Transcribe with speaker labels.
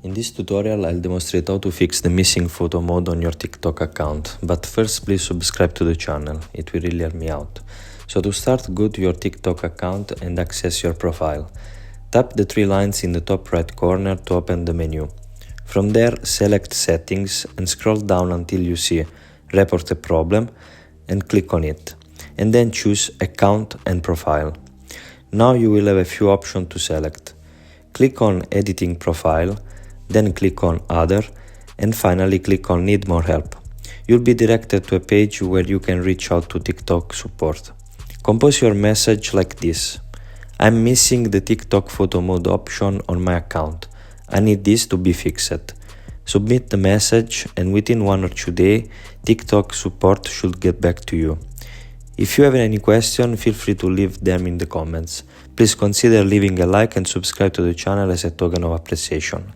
Speaker 1: In this tutorial, I'll demonstrate how to fix the missing photo mode on your TikTok account, but first please subscribe to the channel, it will really help me out. So to start, go to your TikTok account and access your profile. Tap the three lines in the top right corner to open the menu. From there, select Settings and scroll down until you see Report a Problem and click on it, and then choose Account and Profile. Now you will have a few options to select. Click on Editing Profile, then click on Other, and finally click on Need More Help. You'll be directed to a page where you can reach out to TikTok support. Compose your message like this: I'm missing the TikTok photo mode option on my account. I need this to be fixed. Submit the message, and within 1 or 2 days, TikTok support should get back to you. If you have any question, feel free to leave them in the comments. Please consider leaving a like and subscribe to the channel as a token of appreciation.